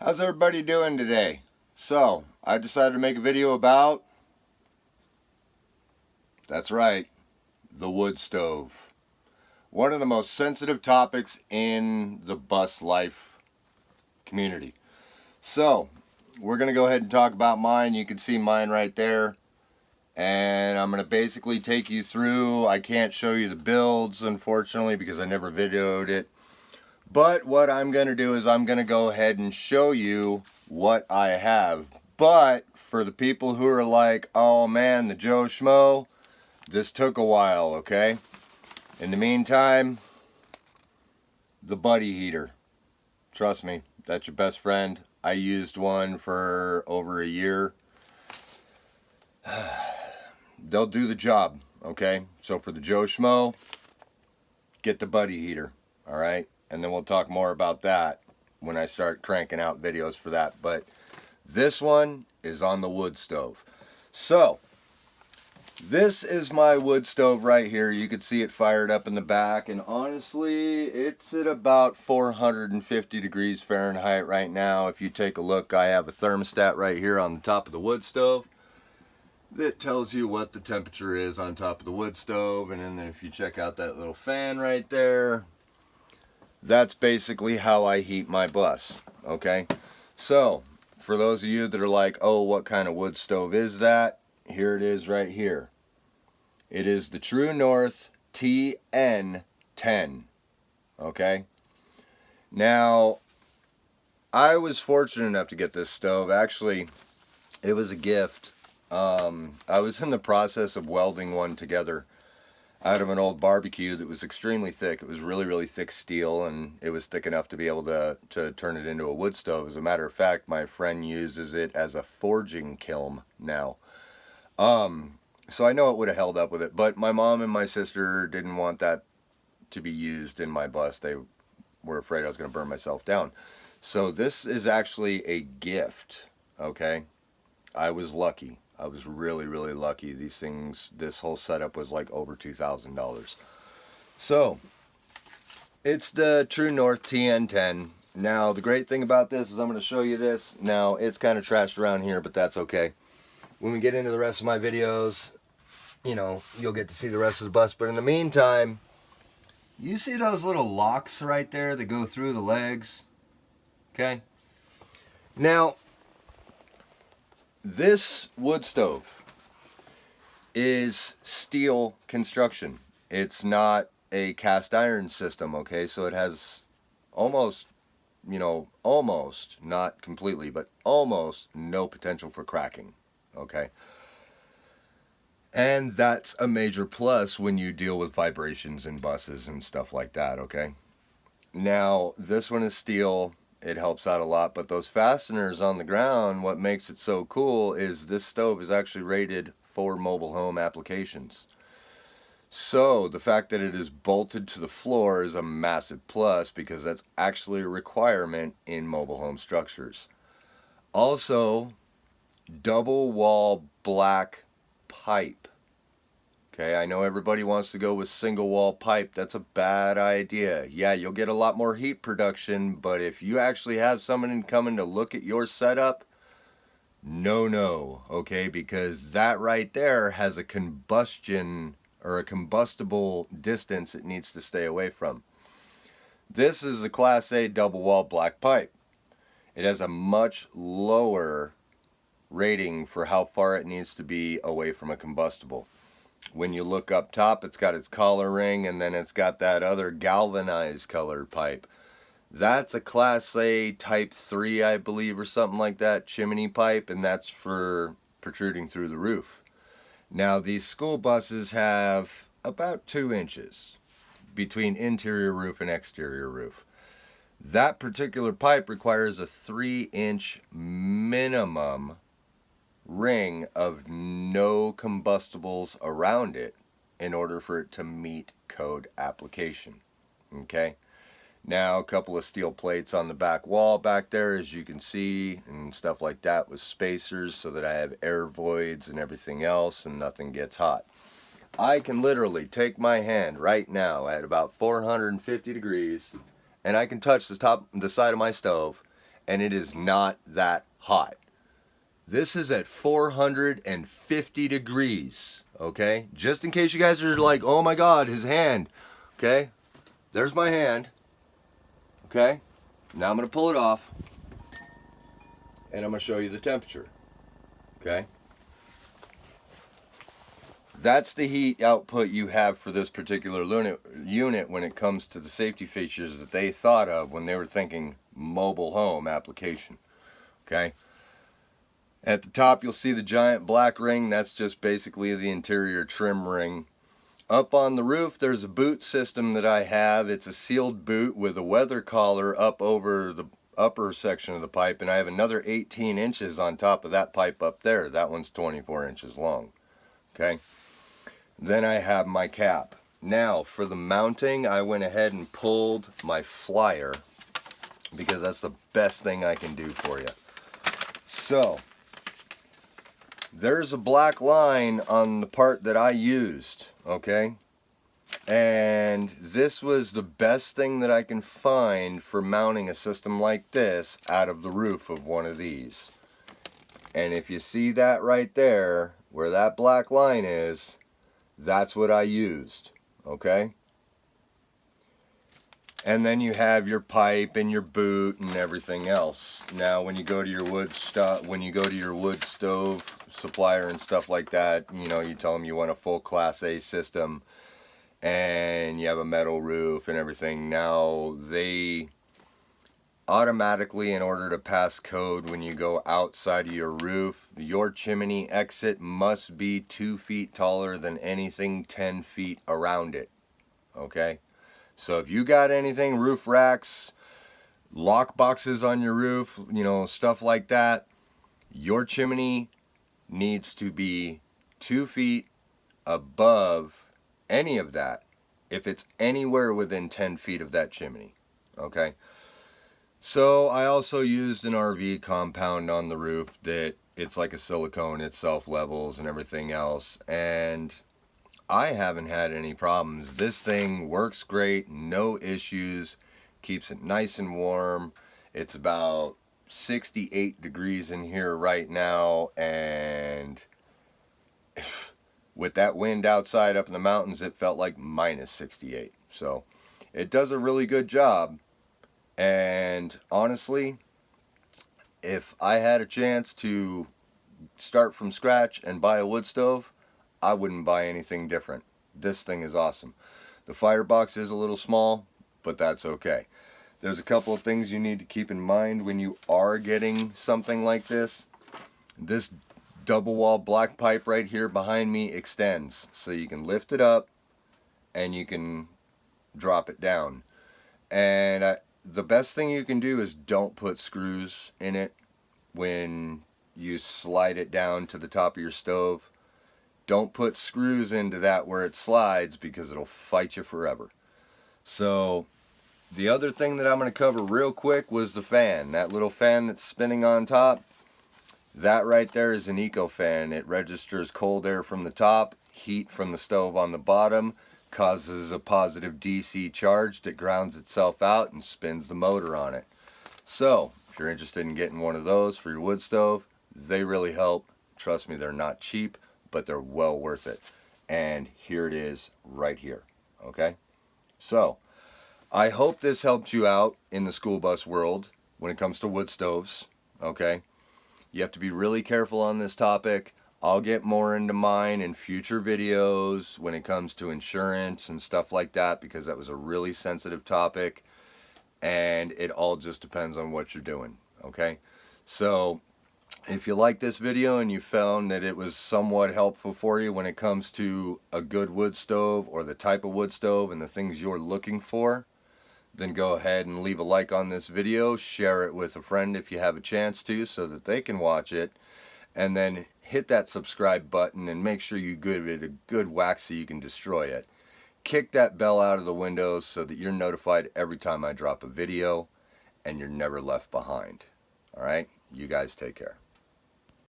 How's everybody doing today? So, I decided to make a video about, that's right, the wood stove. One of the most sensitive topics in the bus life community. So, we're going to go ahead and talk about mine. You can see mine right there. And I'm going to basically take you through. I can't show you the builds, unfortunately, because I never videoed it. But what I'm going to do is I'm going to go ahead and show you what I have. But for the people who are like, oh man, the Joe Schmo, this took a while, okay? In the meantime, the buddy heater. Trust me, that's your best friend. I used one for over a year. They'll do the job, okay? So for the Joe Schmo, get the buddy heater, all right? And then we'll talk more about that when I start cranking out videos for that. But this one is on the wood stove. So, this is my wood stove right here. You can see it fired up in the back. And honestly, it's at about 450 degrees Fahrenheit right now. If you take a look, I have a thermostat right here on the top of the wood stove that tells you what the temperature is on top of the wood stove. And then if you check out that little fan right there, that's basically how I heat my bus, okay? So, for those of you that are like, oh, what kind of wood stove is that? Here it is right here. It is the True North TN10, okay? Now, I was fortunate enough to get this stove. Actually, it was a gift. I was in the process of welding one together out of an old barbecue that was extremely thick. It was really, really thick steel, and it was thick enough to be able to turn it into a wood stove. As a matter of fact, my friend uses it as a forging kiln now. So I know it would have held up with it, but my mom and my sister didn't want that to be used in my bus. They were afraid I was going to burn myself down. So this is actually a gift, okay? I was lucky. I was really, really lucky. These things, this whole setup was like over $2,000. So, it's the True North TN10. Now, the great thing about this is I'm going to show you this. Now, it's kind of trashed around here, but that's okay. When we get into the rest of my videos, you know, you'll get to see the rest of the bus. But in the meantime, you see those little locks right there that go through the legs? Okay? Now, this wood stove is steel construction. It's not a cast iron system, okay? So it has almost, almost, not completely, but almost no potential for cracking, okay? And that's a major plus when you deal with vibrations in buses and stuff like that, okay? Now, this one is steel. It helps out a lot, but those fasteners on the ground, what makes it so cool is this stove is actually rated for mobile home applications. So the fact that it is bolted to the floor is a massive plus because that's actually a requirement in mobile home structures. Also, double wall black pipe. Okay, I know everybody wants to go with single wall pipe. That's a bad idea. Yeah, you'll get a lot more heat production, but if you actually have someone coming to look at your setup, no, okay, because that right there has a combustion or a combustible distance it needs to stay away from. This is a Class A double wall black pipe. It has a much lower rating for how far it needs to be away from a combustible. When you look up top, it's got its collar ring, and then it's got that other galvanized colored pipe. That's a Class A Type 3, I believe, or something like that, chimney pipe, and that's for protruding through the roof. Now, these school buses have about 2 inches between interior roof and exterior roof. That particular pipe requires a 3-inch minimum ring of no combustibles around it in order for it to meet code application. Okay, now a couple of steel plates on the back wall back there, as you can see, and stuff like that with spacers so that I have air voids and everything else and nothing gets hot. I can literally take my hand right now at about 450 degrees and I can touch the side of my stove and it is not that hot. This is at 450 degrees, okay? Just in case you guys are like, oh my God, his hand, okay? There's my hand, okay? Now I'm gonna pull it off, and I'm gonna show you the temperature, okay? That's the heat output you have for this particular unit when it comes to the safety features that they thought of when they were thinking mobile home application, okay? At the top, you'll see the giant black ring. That's just basically the interior trim ring. Up on the roof, there's a boot system that I have. It's a sealed boot with a weather collar up over the upper section of the pipe, and I have another 18 inches on top of that pipe up there. That one's 24 inches long, okay? Then I have my cap. Now, for the mounting, I went ahead and pulled my flyer because that's the best thing I can do for you. So, there's a black line on the part that I used, okay? And this was the best thing that I can find for mounting a system like this out of the roof of one of these. And if you see that right there, where that black line is, that's what I used, okay? And then you have your pipe and your boot and everything else. Now, when you go to your wood stove supplier and stuff like that, you know, you tell them you want a full Class A system and you have a metal roof and everything. Now, they automatically, in order to pass code when you go outside of your roof, your chimney exit must be 2 feet taller than anything 10 feet around it, okay? So if you got anything, roof racks, lock boxes on your roof, you know, stuff like that, your chimney needs to be 2 feet above any of that if it's anywhere within 10 feet of that chimney, okay? So I also used an RV compound on the roof that it's like a silicone, it self-levels and everything else, and I haven't had any problems. This thing works great, no issues, keeps it nice and warm. It's about 68 degrees in here right now, and with that wind outside up in the mountains, it felt like minus 68. So it does a really good job. And honestly, if I had a chance to start from scratch and buy a wood stove, I wouldn't buy anything different. This thing is awesome. The firebox is a little small, but that's okay. There's a couple of things you need to keep in mind when you are getting something like this. This double wall black pipe right here behind me extends, so you can lift it up and you can drop it down. And the best thing you can do is don't put screws in it when you slide it down to the top of your stove. Don't put screws into that where it slides, because it'll fight you forever. So the other thing that I'm going to cover real quick was the fan. That little fan that's spinning on top, that right there is an eco fan. It registers cold air from the top, heat from the stove on the bottom, causes a positive DC charge that grounds itself out and spins the motor on it. So if you're interested in getting one of those for your wood stove, they really help. Trust me, they're not cheap, but they're well worth it. And here it is right here, okay? So I hope this helped you out in the school bus world when it comes to wood stoves, okay? You have to be really careful on this topic. I'll get more into mine in future videos when it comes to insurance and stuff like that, because that was a really sensitive topic, and it all just depends on what you're doing, okay? So if you like this video and you found that it was somewhat helpful for you when it comes to a good wood stove or the type of wood stove and the things you're looking for, then go ahead and leave a like on this video, share it with a friend if you have a chance to, so that they can watch it, and then hit that subscribe button and make sure you give it a good whack so you can destroy it. Kick that bell out of the windows so that you're notified every time I drop a video and you're never left behind. Alright? You guys take care.